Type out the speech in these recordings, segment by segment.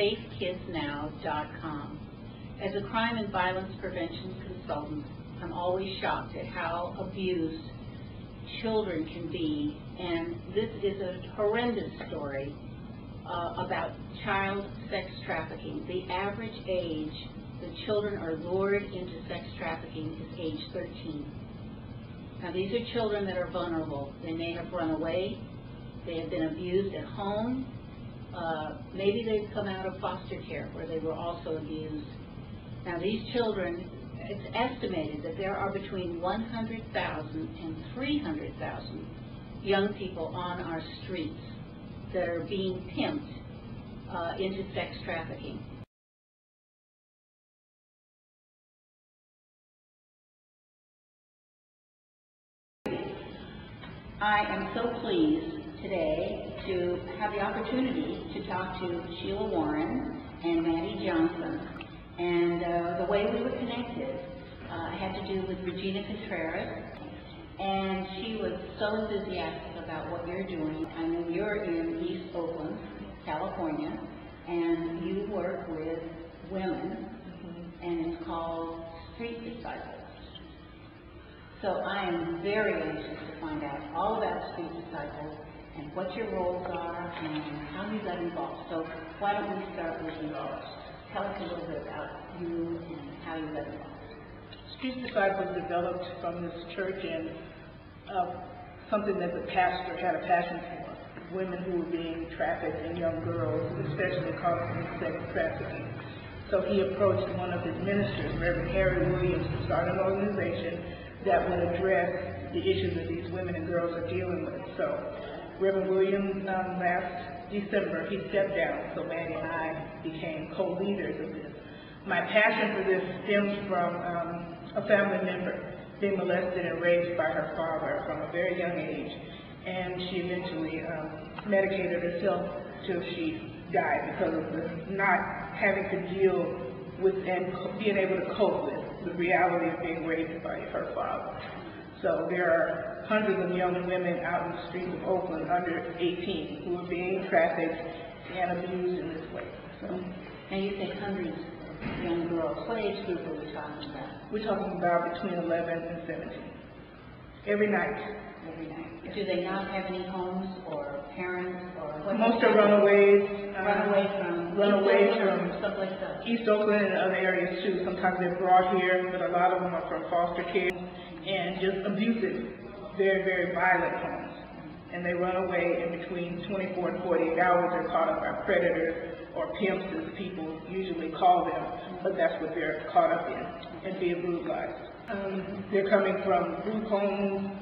safekidsnow.com. As a crime and violence prevention consultant, I'm always shocked at how abused children can be, and this is a horrendous story about child sex trafficking. The average age that children are lured into sex trafficking is age 13. Now, these are children that are vulnerable. They may have run away. They have been abused at home. Maybe they've come out of foster care where they were also abused. Now, these children, it's estimated that there are between 100,000 and 300,000 young people on our streets that are being pimped into sex trafficking. I am so pleased today to have the opportunity to talk to Sheila Warren and Mattie Johnson. And the way we were connected had to do with Regina Contreras, and she was so enthusiastic about what you're doing. I know you're in East Oakland, California, and you work with women, and it's called Street Disciples. So I am very anxious to find out all about Street Disciples and what your roles are and how you got involved. So why don't we start with you? Tell us a little bit about you and how you got involved. Street Disciples developed from this church and something that the pastor had a passion for, women who were being trafficked and young girls, especially caught in sex trafficking. So he approached one of his ministers, Reverend Harry Williams, to start an organization that would address the issues that these women and girls are dealing with. So Reverend Williams, last December, he stepped down, so Mattie and I became co-leaders of this. My passion for this stems from a family member being molested and raped by her father from a very young age, and she eventually medicated herself till she died because of the not having to deal with and being able to cope with the reality of being raped by her father. So there are hundreds of young women out in the streets of Oakland under 18 who are being trafficked and abused in this way. So, now you say hundreds of young girls. What age group are we talking about? We're talking about between 11 and 17. Every night. Every night. Yeah. Do they not have any homes or parents or what? Most are runaways. Runaways from someplace else. East Oakland and other areas too. Sometimes they're brought here, but a lot of them are from foster care and just abusive, very, very violent homes. And they run away in between 24 and 48 hours. They're caught up by predators or pimps, as people usually call them, but that's what they're caught up in and being brutalized. They're coming from group homes,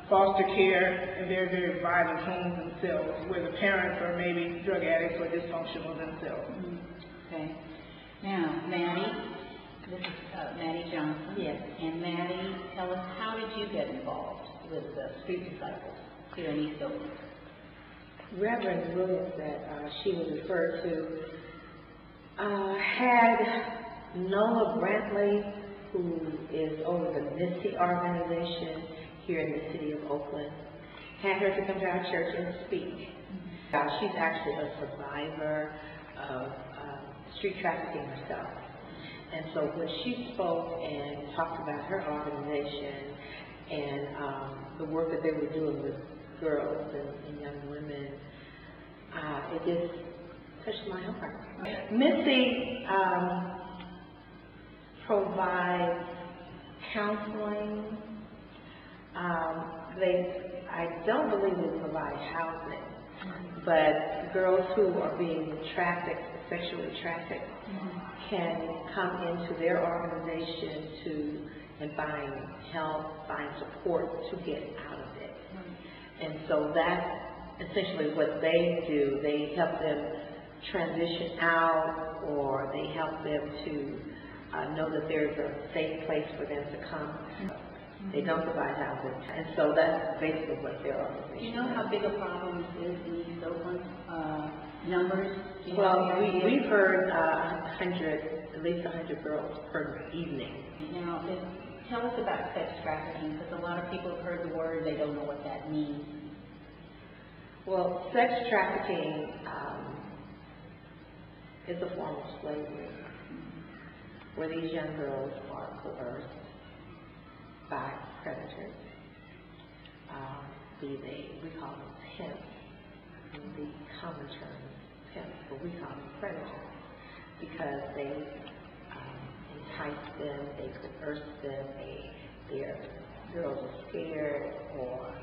foster care, and very, very violent homes themselves, where the parents are maybe drug addicts or dysfunctional themselves. Okay. Now, Mattie, this is Mattie Johnson. Yes. And Mattie, tell us, how did you get involved with the Street Disciples here in East Oakland? Reverend Williams, that Sheila referred to, had Noah Brantley, who is over the Misty organization here in the city of Oakland, had her to come to our church and speak. She's actually a survivor of street trafficking herself. And so when she spoke and talked about her organization and the work that they were doing with girls and young women, it just touched my heart. Missy provides counseling. I don't believe they provide housing, but girls who are being trafficked, sexually trafficked, can come into their organization and find help, find support to get out of it. And so that's essentially what they do. They help them transition out, or they help them to know that there's a safe place for them to come. They don't provide housing, and so that's basically what their organization is. Do you know how big a problem this is in East Oakland? Numbers? Well, we've heard at least 100 girls per evening. Now, tell us about sex trafficking, because a lot of people have heard the word, they don't know what that means. Well, sex trafficking is a form of slavery, where these young girls are coerced by predators. We call them pimps. The common term is pimps, but we call them predators because they entice them, they coerce them, their girls are scared, or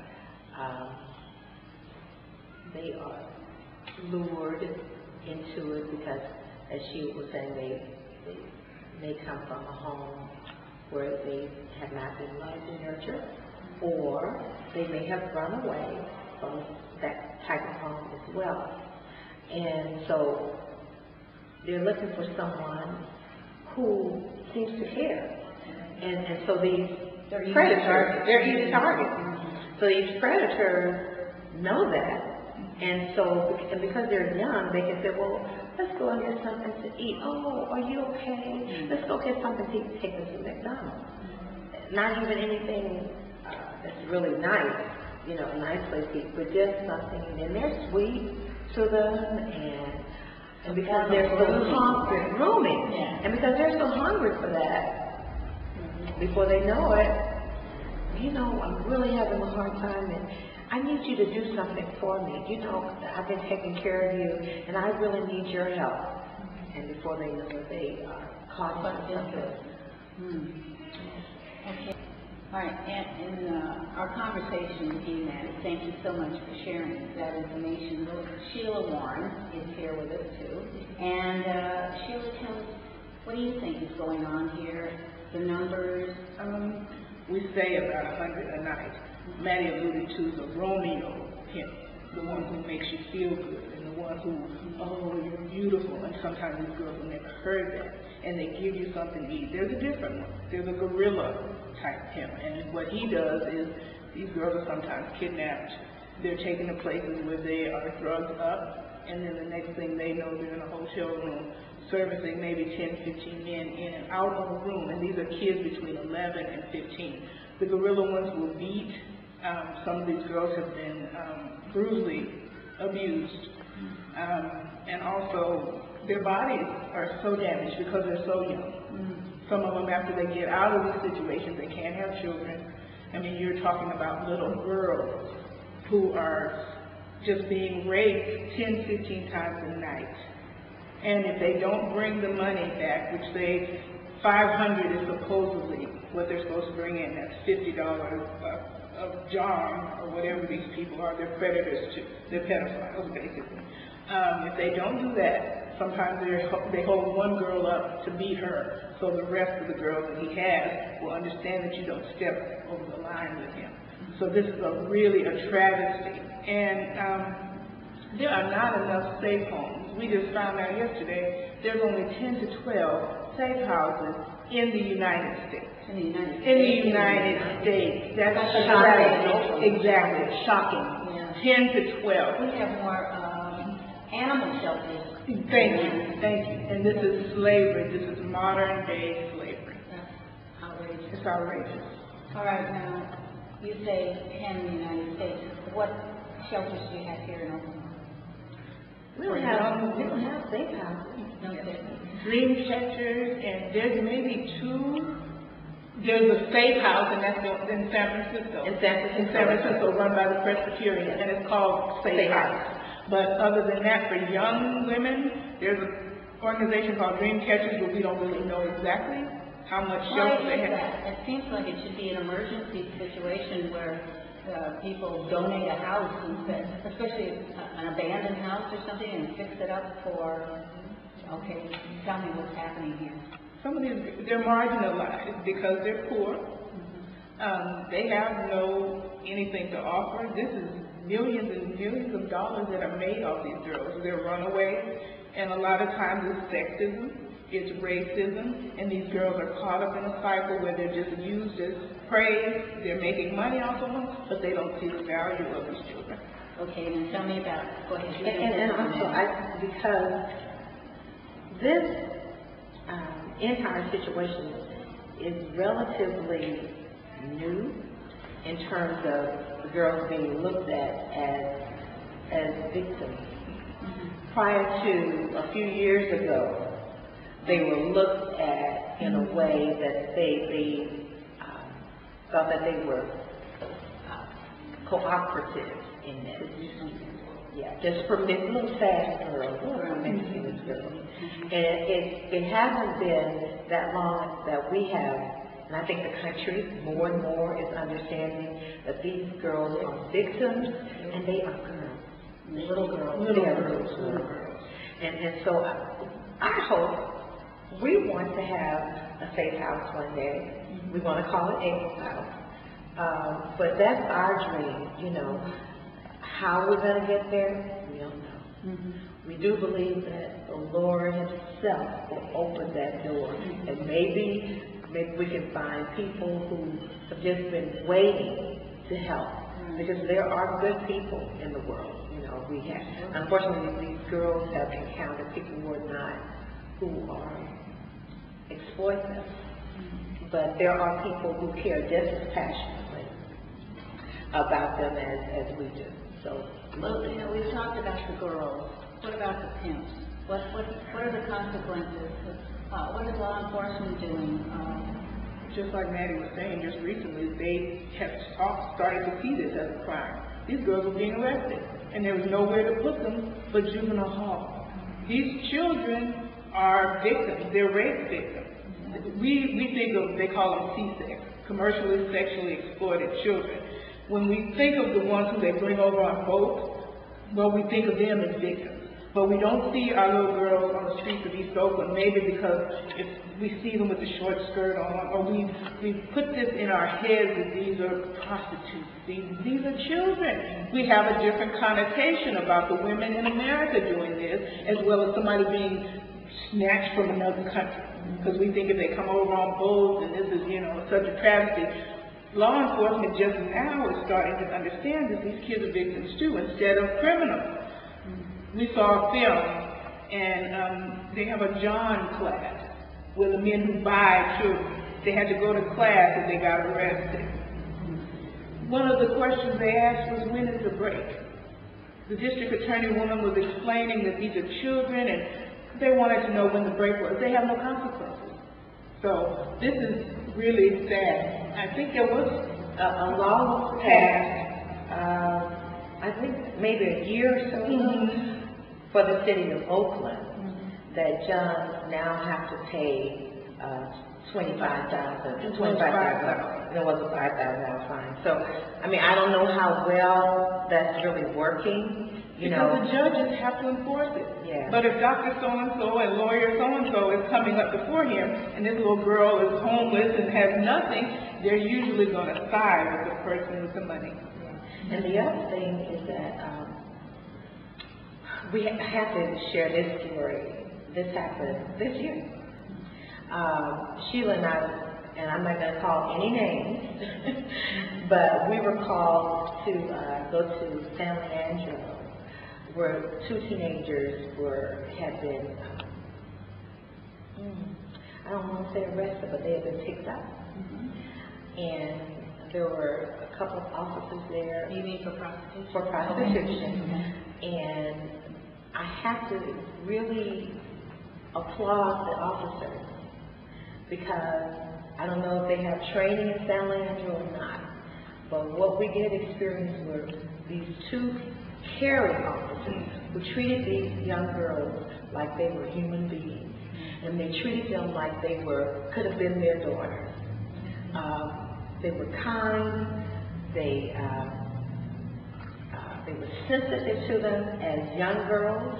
they are lured into it because, as Sheila was saying, they may come from a home where they have not been loved and nurtured, or they may have run away from that type of home as well. And so they're looking for someone who seems to care. And so these predators, they're easy targets. So these predators know that. And so, because they're young, they can say, well, let's go and get something to eat. Oh, are you okay? Let's go get something to eat. Take them to McDonald's. Not even anything that's really nice, you know, a nice place to eat, but just something. And they're sweet to them, and because they're so hungry, grooming, and because they're so hungry for that, before they know it, you know, I'm really having a hard time, and I need you to do something for me. You know, I've been taking care of you, and I really need your help. And before they know it, they are caught in something. Okay. All right, and in our conversation with you, Mattie, thank you so much for sharing that information. Sheila Warren is here with us too. And Sheila, tell us, what do you think is going on here? The numbers? We say about 100 a night. Mattie alluded to the Romeo pimp, the one who makes you feel good, and the one who, oh, you're beautiful, and sometimes these girls have never heard that, and they give you something to eat. There's a different one. There's a gorilla type pimp, and what he does is these girls are sometimes kidnapped. They're taken to places where they are drugged up, and then the next thing they know, they're in a hotel room servicing maybe 10, 15 men in and out of a room, and these are kids between 11 and 15. The gorilla ones will beat. Some of these girls have been brutally abused, and also their bodies are so damaged because they're so young. Some of them, after they get out of these situations, they can't have children. I mean, you're talking about little girls who are just being raped 10, 15 times a night. And if they don't bring the money back, which they, $500 is supposedly what they're supposed to bring in, that's $50 of jar or whatever these people are, they're predators too. They're pedophiles, basically. If they don't do that, sometimes they hold one girl up to beat her, so the rest of the girls that he has will understand that you don't step over the line with him. So this is really a travesty. And there are not enough safe homes. We just found out yesterday there's only 10 to 12 safe houses in the United States. In the United States. In the United States. That's shocking. Exactly. Shocking. Yeah. 10 to 12. We have more animal shelters. Thank you. Thank you. And this is slavery. This is modern day slavery. That's outrageous. It's outrageous. All right, now, you say 10 in the United States. What shelters do you have here in Oklahoma? We don't have safe houses. No, Dream catchers, and there's maybe 2. There's a safe house, and that's in San Francisco. In San Francisco, run by the Presbyterian, and it's called Safe House. But other than that, for young women, there's an organization called Dream Catchers, but we don't really know exactly how much shelter they have. It seems like it should be an emergency situation where people donate a house, instead, especially an abandoned house or something, and fix it up for, okay, tell me what's happening here. Some of these, they're marginalized because they're poor. They have anything to offer. This is millions and millions of dollars that are made off these girls. They're runaways, and a lot of times it's sexism, it's racism, and these girls are caught up in a cycle where they're just used as prey. They're making money off of them, but they don't see the value of these children. Okay, then tell me about it. Go ahead. And also, because this entire situation is relatively new in terms of the girls being looked at as victims. Prior to a few years years ago, they were looked at in a way that they thought that they were cooperative in this. Yeah, just little fast girls, promiscuous girls. And it hasn't been that long that we have, and I think the country more and more is understanding that these girls are victims, and they are girls, little girls. And so I hope we want to have a safe house one day. We want to call it April's house. But that's our dream, you know. How we're going to get there, we don't know. We do believe that the Lord Himself will open that door, and maybe we can find people who have just been waiting to help, because there are good people in the world. You know, we have. Unfortunately, these girls have encountered people who are exploitive, but there are people who care just as passionately about them as we do. So, well, you know, we've talked about the girls. What about the pimps? What are the consequences? What is law enforcement doing? Just like Mattie was saying, just recently they have started to see this as a crime. These girls were being arrested, and there was nowhere to put them but juvenile hall. These children are victims. They're rape victims. We think of, they call them C-sex, commercially sexually exploited children. When we think of the ones who they bring over on boats, well, we think of them as victims. But we don't see our little girls on the streets of East Oakland, maybe because if we see them with the short skirt on, or we put this in our heads that these are prostitutes, these are children. We have a different connotation about the women in America doing this, as well as somebody being snatched from another country. Because we think if they come over on boats and this is, you know, such a travesty. Law enforcement just now is starting to understand that these kids are victims too, instead of criminals. We saw a film, and they have a John class where the men who buy children, they had to go to class and they got arrested. One of the questions they asked was, when is the break? The district attorney woman was explaining that these are children, and they wanted to know when the break was. They have no consequences. So this is really sad. I think there was a law passed, I think maybe a year or so for the city of Oakland, that Johns now have to pay $25,000. There was a $5,000 fine. So, I mean, I don't know how well that's really working. Because the judges have to enforce it. Yeah. But if Dr. So-and-so and lawyer so-and-so is coming up before him, and this little girl is homeless and has nothing, they're usually going to side with the person with the money. Yeah. And the other thing is that we have to share this story. This happened this year. Sheila and I'm not going to call any names, but we were called to go to San Leandro, where two teenagers had been, I don't want to say arrested, but they had been picked up. And there were a couple of officers there. You mean for prostitution? For prostitution. And I have to really applaud the officers, because I don't know if they have training in San Leandro or not, but what we did experience were these two caring officers who treated these young girls like they were human beings, and they treated them like they could have been their daughters. They were kind. They were sensitive to them as young girls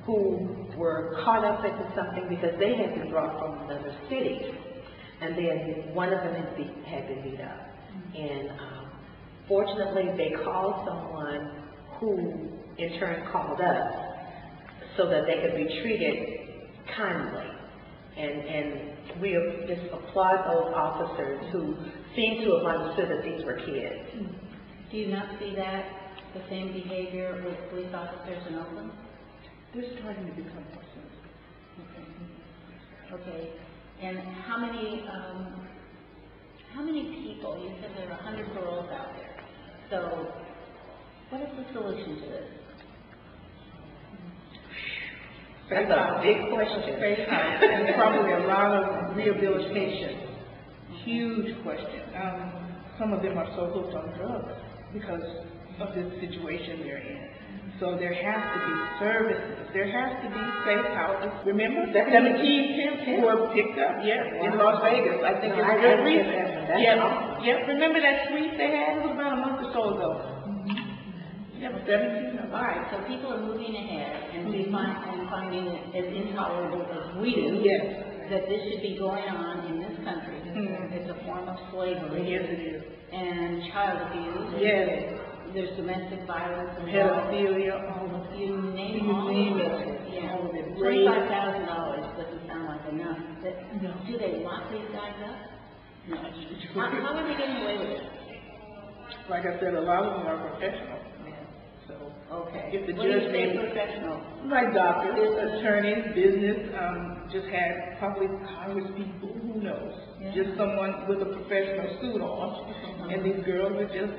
who were caught up into something because they had been brought from another city, and then one of them had been beat up. And fortunately, they called someone who in turn called us so that they could be treated kindly. And we just applaud those officers who seem to have understood that these were kids. Do you not see that, the same behavior with police officers in Oakland? They're starting to become more sensitive. Okay. And how many people, you said there are 100 girls out there. So what is the solution to this? That's a big question. And probably a lot of rehabilitation. Huge question. Some of them are so hooked on drugs because of this situation they're in. So there has to be services. There has to be safe houses. Remember, 17 pimps were picked up, in Las Vegas. I think it's good reason. Remember that suite they had? It was about a month or so ago. 17. All right, so people are moving ahead and finding it as intolerable as we do. That this should be going on in this country. It's a form of slavery. Yes, it is. And child abuse. There's domestic violence and pedophilia, you name it. All of it. $25,000 doesn't sound like enough. But do they lock these guys up? No. How are they getting away with it? Like I said, a lot of them are professional. So if the judge made professional, like doctors, attorneys, business, just had probably Congress people, who knows? Just someone with a professional suit on, and these girls are just.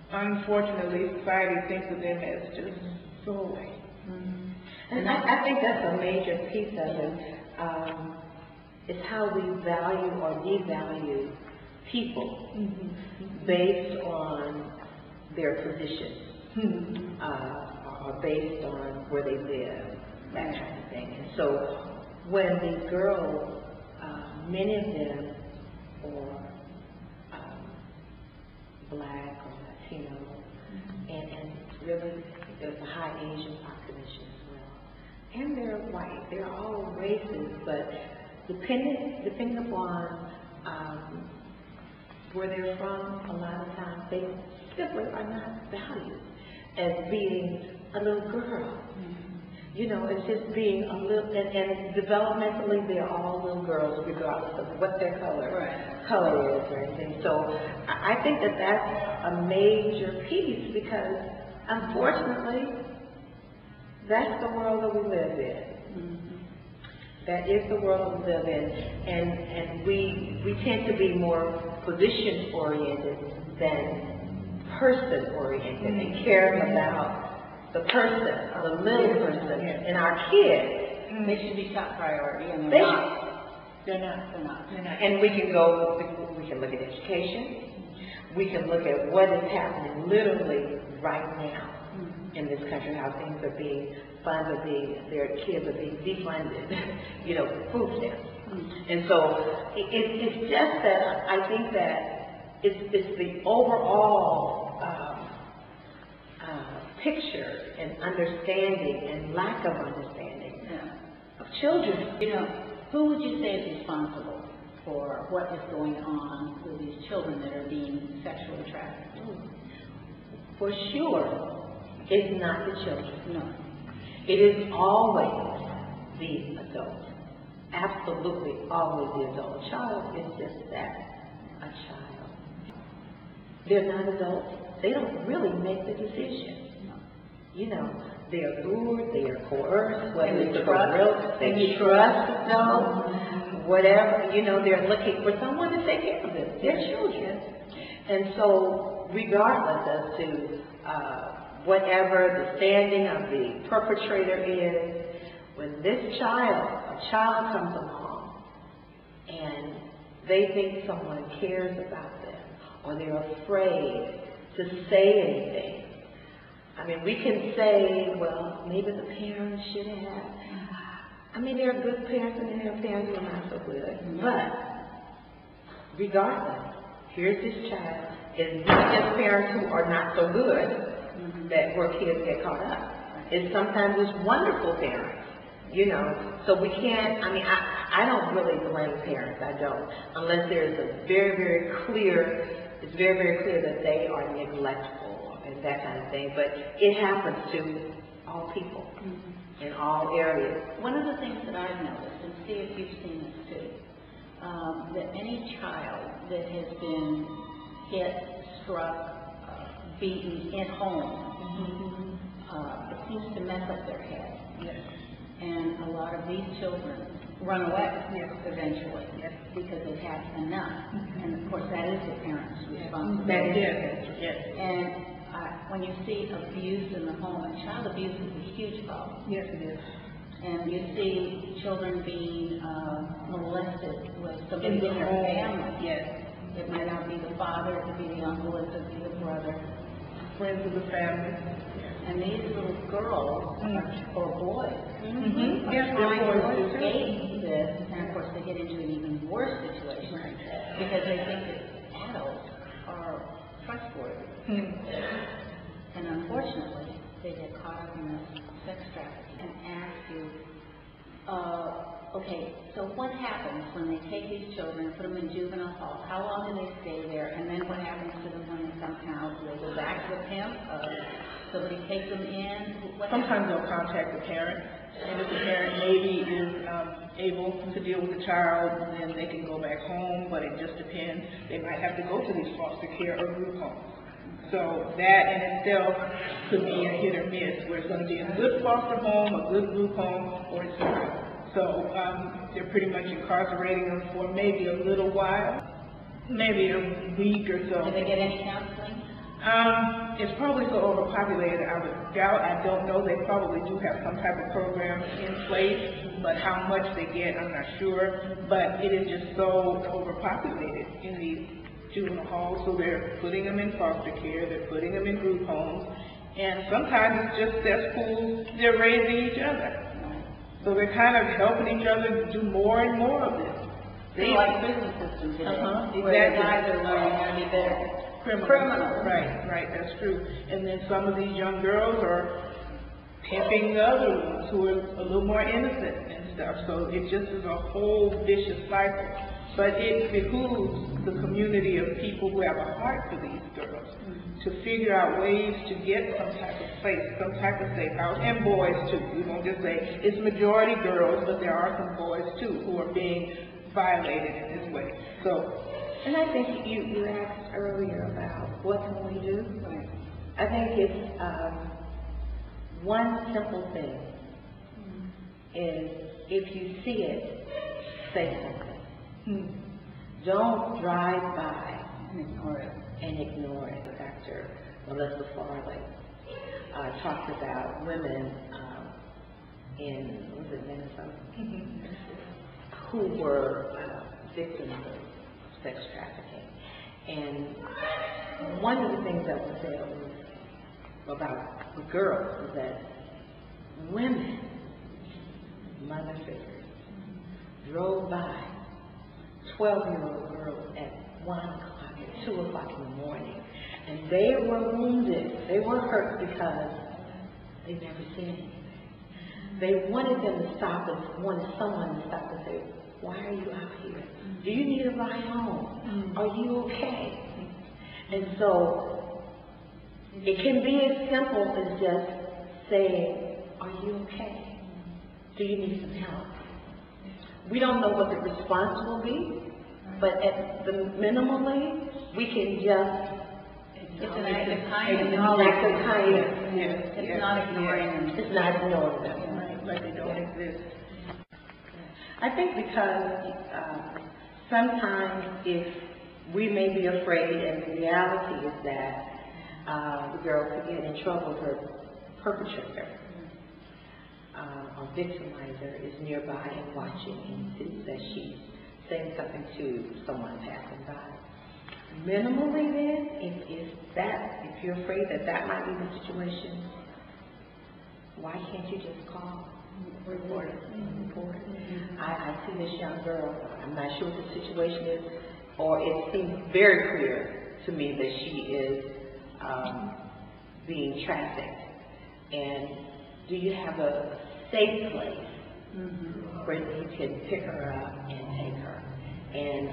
Unfortunately, society thinks of them as just throwaway. And I think that's a major piece of it. It's how we value or devalue people based on their position, or based on where they live, that kind of thing. And so when these girls, many of them are black or Latino, and really there's a high Asian population as well. And they're white. They're all races, but depending upon where they're from, a lot of times they simply are not valued as being a little girl. You know, it's just being a little, and developmentally they're all little girls regardless of what their color is or anything. So I think that that's a major piece because unfortunately that's the world that we live in. That is the world that we live in, and we tend to be more position oriented than person oriented and caring about the person, the little person, and our kids. They should be top priority, and they're not. And we can look at education. We can look at what is happening literally right now in this country, how things are being funded, their kids are being defunded, food stamps. And so it's just that I think that it's the overall picture and understanding and lack of understanding of children. Who would you say is responsible for what is going on with these children that are being sexually trafficked? For sure, it's not the children. No. It is always the adult. Absolutely always the adult. A child is just that, a child. They're not adults. They don't really make the decision. They're lured, they are coerced, whether it's they trust adults, whatever, they're looking for someone to take care of them, their children. And so, regardless as to whatever the standing of the perpetrator is, when a child comes along and they think someone cares about them, or they're afraid to say anything. I mean, we can say, well, maybe the parents should have. I mean, there are good parents and there are parents who are not so good. But regardless, here's this child. It's not just parents who are not so good where kids get caught up. It's sometimes it's wonderful parents, So we can't, I don't really blame parents, I don't. Unless there's a very, very clear, it's very, very clear that they are neglectful. And that kind of thing, but it happens to all people in all areas. One of the things that I've noticed, and see if you've seen this too, that any child that has been hit, struck, beaten at home, it seems to mess up their head. And a lot of these children run away eventually because they've had enough. And of course that is the parents' responsibility. And when you see abuse in the home, and child abuse is a huge problem. Yes, it is. And you see children being molested with somebody in their family. Yes. It might not be the father, it could be the uncle, it could be the brother. Friends of the family. And these little girls, or boys, Mm-hmm. are Yes, trying they're to boys too. escape this, and of course they get into an even worse situation because they think that adults are trustworthy. And unfortunately, they get caught up in this sex trafficking and ask you, okay, so what happens when they take these children and put them in juvenile hall? How long do they stay there? And then what happens to them when they come out? Do they go back to the pimp? Somebody takes them in? Sometimes they'll contact the parent, and if the parent maybe is able to deal with the child, then they can go back home, but it just depends. They might have to go to these foster care or group homes. So that in itself could be a hit or miss, where it's going to be a good foster home, a good group home, or it's not. So they're pretty much incarcerating them for maybe a little while, maybe a week or so. Do they get any counseling? It's probably so overpopulated, I would doubt. I don't know. They probably do have some type of program in place, but how much they get, I'm not sure. But it is just so overpopulated in these juvenile halls, so they're putting them in foster care, they're putting them in group homes, and sometimes it's just cesspools, they're raising each other. So they're kind of helping each other do more and more of this. They like prison systems today, where Exactly. the guys are learning how to be better criminals. Right, that's true. And then some of these young girls are pimping the other ones who are a little more innocent and stuff. So it just is a whole vicious cycle. But it behooves the community of people who have a heart for these girls to figure out ways to get some type of place, some type of safe house, and boys too. We won't just say it's majority girls, but there are some boys too who are being violated in this way. So, and I think you asked earlier about what can we do. I think it's one simple thing is if you see it, say something. Don't drive by and ignore it. Dr. Melissa Farley talked about women in, was it Minnesota, who were victims of sex trafficking. And one of the things that was said was about the girls was that women, mother figures, drove by 12-year-old girls at 1 o'clock, at 2 o'clock in the morning, and they were wounded. They were hurt because they never said anything. They wanted them to stop and wanted someone to stop and say, "Why are you out here? Do you need a ride home? Are you okay?" And so it can be as simple as just saying, "Are you okay? Do you need some help?" We don't know what the response will be, but at the minimally, we can just it's an act of kindness. It's an act of kindness. It's not ignoring them. It's not ignoring them. like they don't exist. I think because sometimes if we may be afraid, and the reality is that the girl could get in trouble with her perpetrator or victimizer is nearby and watching and sees that she's saying something to someone passing by. Minimally then, if you're afraid that that might be the situation, why can't you just call? Report it. I see this young girl. I'm not sure what the situation is, or it seems very clear to me that she is being trafficked. And do you have a safe place where you can pick her up and take her? And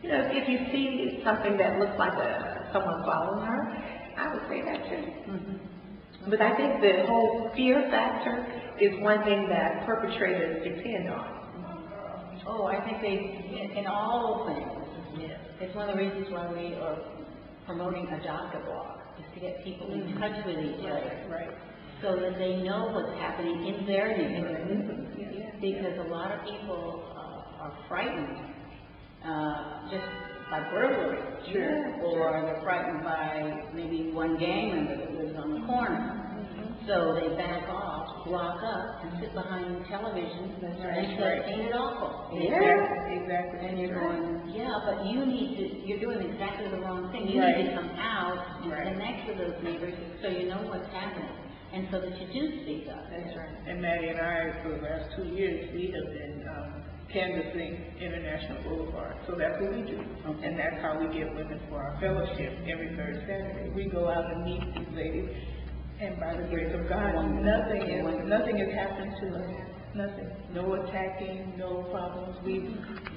if you see something that looks like someone following her, I would say that too. But I think the whole fear factor is one thing that perpetrators depend on. Oh, I think they, in all things, it's one of the reasons why we are promoting Adopt a Blog, is to get people in touch with each other. Right. So that they know what's happening in their neighborhood. Because a lot of people are frightened just by burglary. Or they're frightened by maybe one gang member that lives on the corner. So they back off lock up and sit behind television and That's say, right. ain't it awful? Exactly. And you're going, yeah, but you're doing exactly the wrong thing. You Right. need to come out and Right. connect with those neighbors so you know what's happening and so that you do speak up. That's right. And Mattie and I, for the last 2 years, we have been canvassing International Boulevard. So that's what we do. Okay. And that's how we get women for our fellowship every third Saturday. We go out and meet these ladies, and by the grace of God, nothing has happened to us. Nothing. No attacking, no problems. We've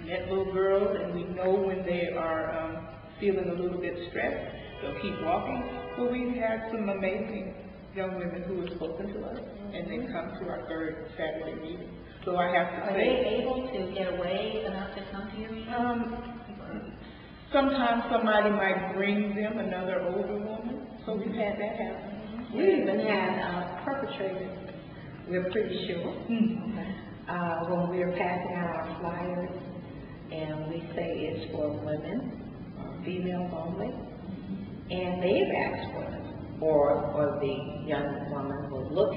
met little girls, and we know when they are feeling a little bit stressed, they'll keep walking. Well, we've had some amazing young women who have spoken to us, and they come to our third Saturday meeting. So I have to Are say, they able to get away enough to come to your meeting? sometimes somebody might bring them another older woman. So we've had that happen. We even had perpetrators, we're pretty sure, when we were passing out our flyers, and we say it's for women, females only, and they've asked for it, or the young woman will look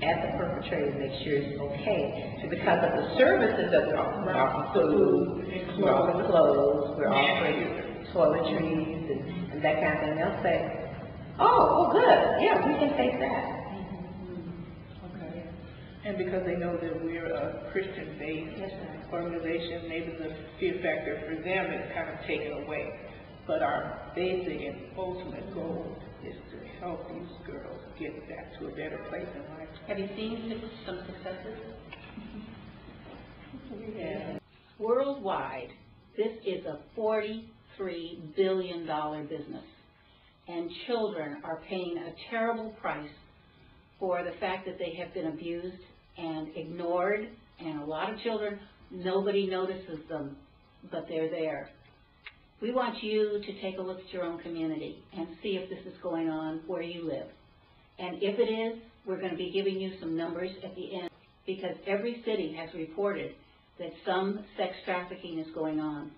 at the perpetrator and make sure it's okay. And because of the services that we're offering, we're offering food, we're offering clothes, we're offering toiletries and that kind of thing, they'll say, oh, well, good, yeah, we can take that. Okay. And because they know that we're a Christian-based organization, maybe the fear factor for them is kind of taken away. But our basic and ultimate goal is to help these girls get back to a better place in life. Have you seen some successes? Yeah. Worldwide, this is a $43 billion business, and children are paying a terrible price for the fact that they have been abused and ignored, and a lot of children, nobody notices them, but they're there. We want you to take a look at your own community and see if this is going on where you live. And if it is, we're going to be giving you some numbers at the end, because every city has reported that some sex trafficking is going on.